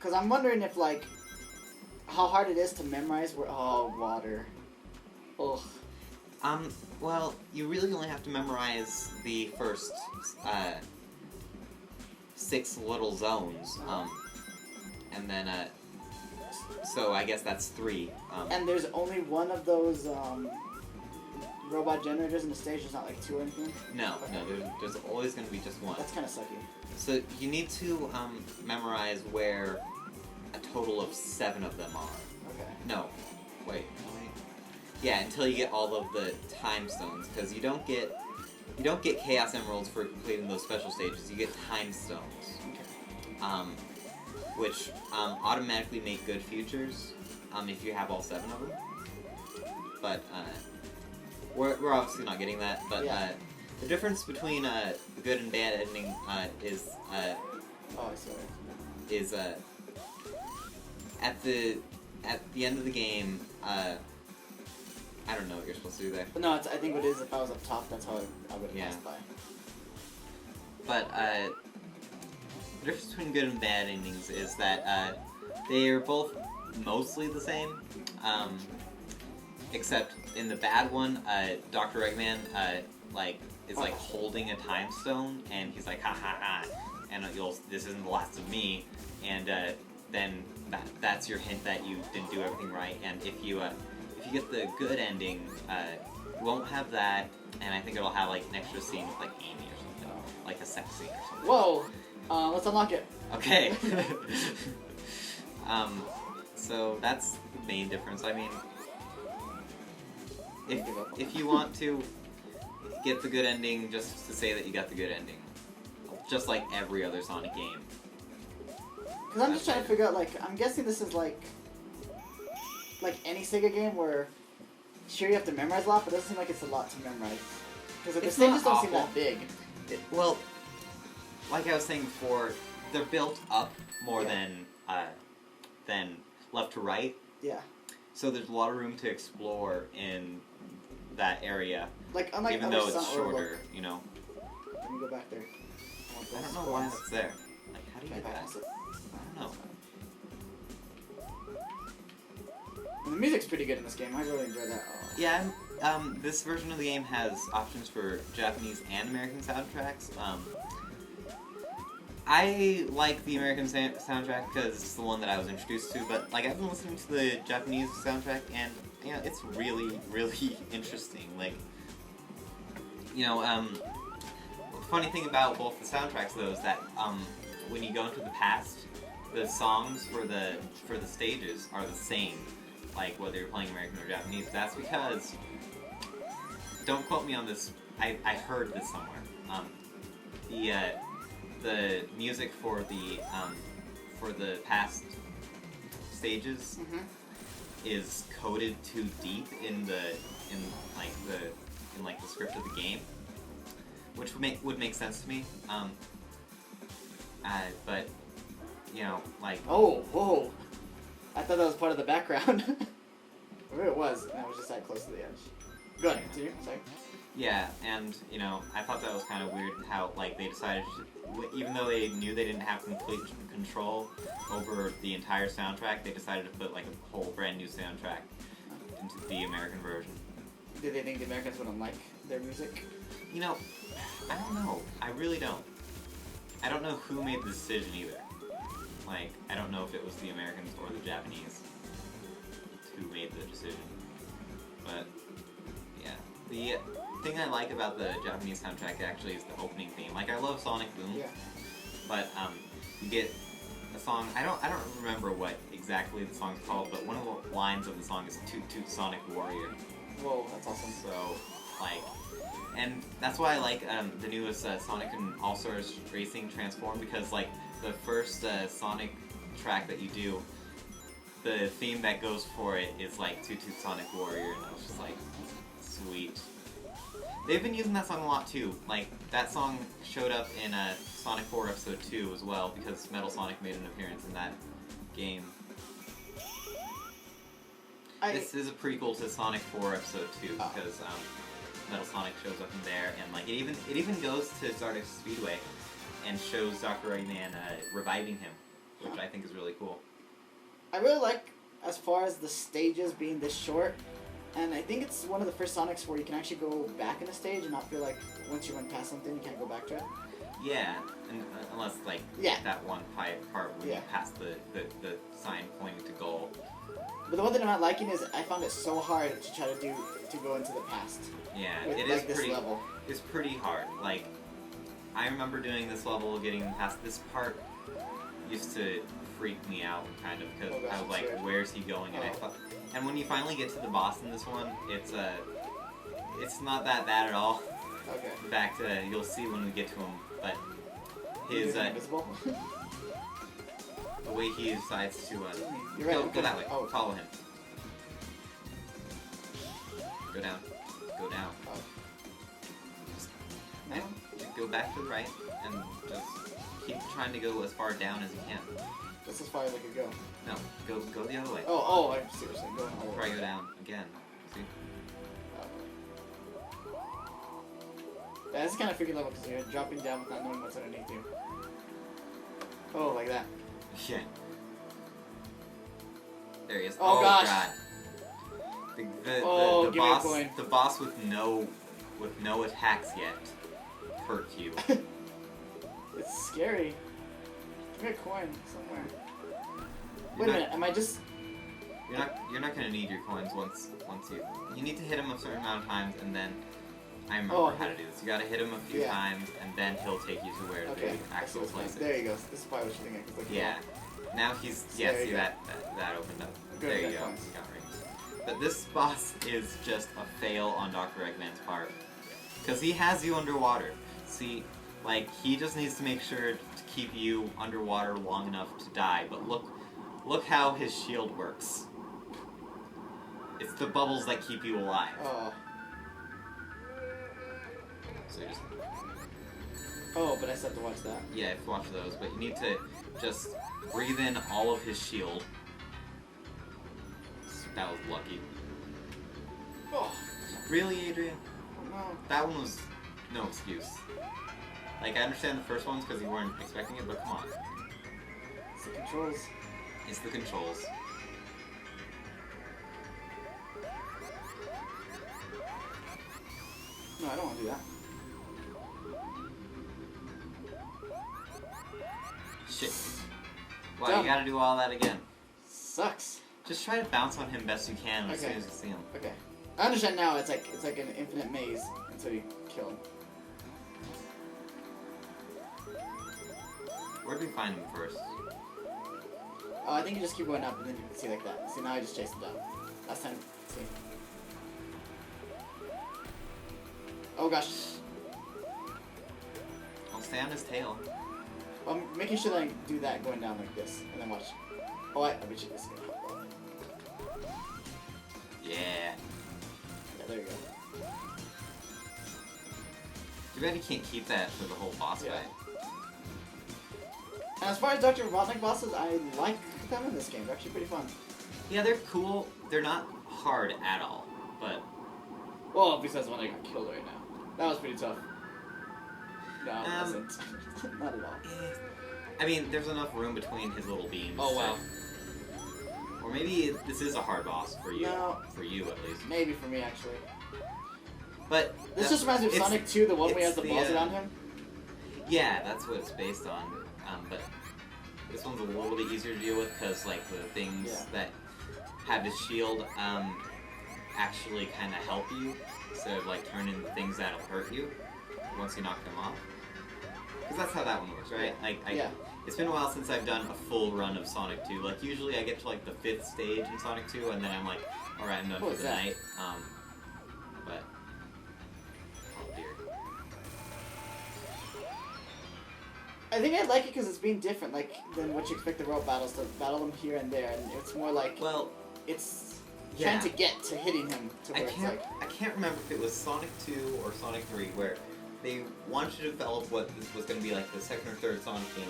Because I'm wondering if, like, how hard it is to memorize where... Oh, water. Ugh. Well, you really only have to memorize the first, 6 little zones, and then, so I guess that's 3. And there's only one of those, robot generators in the stage, there's not, like, 2 or anything? No, there's always going to be just 1. That's kind of sucky. So you need to, memorize where a total of 7 of them are. Okay. No, wait. Yeah, until you get all of the time stones, because you don't get Chaos Emeralds for completing those special stages. You get time stones, Okay. which automatically make good futures if you have all 7 of them. But we're obviously not getting that. But Yeah. the difference between the good and bad ending is Oh, I see. is at the end of the game. I don't know what you're supposed to do there. But no, I think what it is, if I was up top, that's how I would have passed by. But the difference between good and bad endings is that they are both mostly the same, except in the bad one, Dr. Eggman is like holding a time stone, and he's like, ha ha ha, and this isn't the last of me, and then that's your hint that you didn't do everything right, and if you get the good ending, you won't have that, and I think it'll have like an extra scene with like Amy or something, like a sex scene or something. Whoa! Let's unlock it. Okay. So that's the main difference. I mean, if you want to get the good ending just to say that you got the good ending, just like every other Sonic game. Because I'm just trying to figure out, like, I'm guessing this is like any Sega game where, sure, you have to memorize a lot, but it doesn't seem like it's a lot to memorize. Because the stages don't seem that big. Well, like I was saying before, they're built up more than left to right. Yeah. So there's a lot of room to explore in that area. Like, unlike even other though it's shorter, you know. Let me go back there. I don't know why that's there. Like, how do you get that? Pass it? I don't know. And the music's pretty good in this game. I really enjoy that. Oh. Yeah, this version of the game has options for Japanese and American soundtracks. I like the American soundtrack because it's the one that I was introduced to, but like I've been listening to the Japanese soundtrack, and you know, it's really, really interesting. Like, you know, the funny thing about both the soundtracks though is that when you go into the past, the songs for the stages are the same, like whether you're playing American or Japanese. That's because, don't quote me on this, I heard this somewhere. The music for the past stages is coded too deep in the script of the game, which would make sense to me. But you know, like, oh, whoa! I thought that was part of the background. Maybe it was. I was just that close to the edge. Go ahead, continue. Sorry. Yeah, and you know, I thought that was kind of weird how like they decided to, even though they knew they didn't have complete control over the entire soundtrack, they decided to put like a whole brand new soundtrack into the American version. Did they think the Americans wouldn't like their music? You know, I don't know. I really don't. I don't know who made the decision either. Like, I don't know if it was the Americans or the Japanese who made the decision. But yeah, the thing I like about the Japanese soundtrack actually is the opening theme. Like, I love Sonic Boom, but you get a song. I don't remember what exactly the song's called, but one of the lines of the song is "Toot Toot Sonic Warrior." Whoa, that's awesome. So, like, and that's why I like the newest Sonic and All-Stars Racing Transform, because like the first Sonic track that you do, the theme that goes for it is like "Toot Toot Sonic Warrior," and I was just like, sweet. They've been using that song a lot too. Like, that song showed up in Sonic 4 Episode 2 as well, because Metal Sonic made an appearance in that game. This is a prequel to Sonic 4 Episode 2, because Metal Sonic shows up in there, and like it even goes to Stardust Speedway and shows Dr. Eggman reviving him. which I think is really cool. I really like, as far as the stages being this short, and I think it's one of the first Sonics where you can actually go back in a stage and not feel like once you went past something you can't go back to it. Yeah, and, unless like that one part where you pass the sign pointing to goal. But the one thing I'm not liking is I found it so hard to try to go into the past. Yeah, with, it like, is this pretty. level. It's pretty hard. Like, I remember doing this level, getting past this part used to freak me out kind of because I was like, "Where's he going?" And I thought, and when you finally get to the boss in this one, it's not that bad at all. Okay. In fact, you'll see when we get to him, but his invisible. the way he decides to go that way. Oh, follow him. Go down. Go down. Oh. Just go back to the right and just keep trying to go as far down as you can. That's as far as I could go. No, go the other way. Oh, I'm seriously going all the way. Try go down again. See? Yeah, this is kind of freaky level because you're dropping down without knowing what's underneath you. Oh, like that. Yeah. There he is. Oh gosh. God. The boss with no attacks yet hurt you. It's scary. Give me a coin somewhere. Wait a minute, am I just... You're not gonna need your coins once you need to hit him a certain amount of times and then I remember how to do this. You gotta hit him a few times and then he'll take you to where the actual place is. There you go. This is probably what you're thinking. Like, yeah. Now he's see that opened up. There you go. But this boss is just a fail on Dr. Eggman's part. Because he has you underwater. See, like, he just needs to make sure to keep you underwater long enough to die. But look how his shield works. It's the bubbles that keep you alive. Oh. So you just... Oh, but I still have to watch that. Yeah, you have to watch those. But you need to just breathe in all of his shield. That was lucky. Oh. Really, Adrian? No. That one was no excuse. Like, I understand the first ones because you weren't expecting it, but come on. It's the controls. It's the controls. No, I don't want to do that. Shit. Why you gotta do all that again? Sucks. Just try to bounce on him best you can as soon as you see him. Okay. I understand now. It's like an infinite maze until you kill him. Where did we find him first? Oh, I think you just keep going up and then you can see like that. See, now I just chased him down. Last time, see. Oh gosh. I'll stay on his tail. Well, I'm making sure that I do that going down like this, and then watch. Oh, I bet you this is gonna help. Yeah. Yeah, there you go. Too bad you can't keep that for the whole boss fight. And as far as Dr. Robotnik bosses, I like them in this game. They're actually pretty fun. Yeah, they're cool. They're not hard at all, but... Well, besides the one I got killed right now. That was pretty tough. No, it wasn't. Not at all. I mean, there's enough room between his little beams. Oh, wow. Or maybe this is a hard boss for you. No. For you, at least. Maybe for me, actually. But... This just reminds me of Sonic 2, the one where he has the balls around him. Yeah, that's what it's based on. But this one's a little bit easier to deal with because, like, the things that have his shield actually kind of help you instead of, like, turning into things that'll hurt you once you knock them off. Because that's how that one works, right? Like, it's been a while since I've done a full run of Sonic 2. Like, usually I get to, like, the 5th stage in Sonic 2, and then I'm like, alright, I'm done for the night. But... Oh, dear. I think I like it because it's being different, like, than what you expect the road battles to battle them here and there, and it's more like... Well... It's... trying to get to hitting him to where it's like... I can't remember if it was Sonic 2 or Sonic 3 where they wanted to develop what this was going to be like the second or third Sonic game,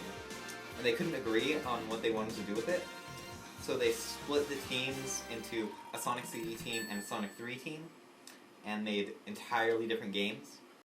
and they couldn't agree on what they wanted to do with it, so they split the teams into a Sonic CD team and a Sonic 3 team, and made entirely different games.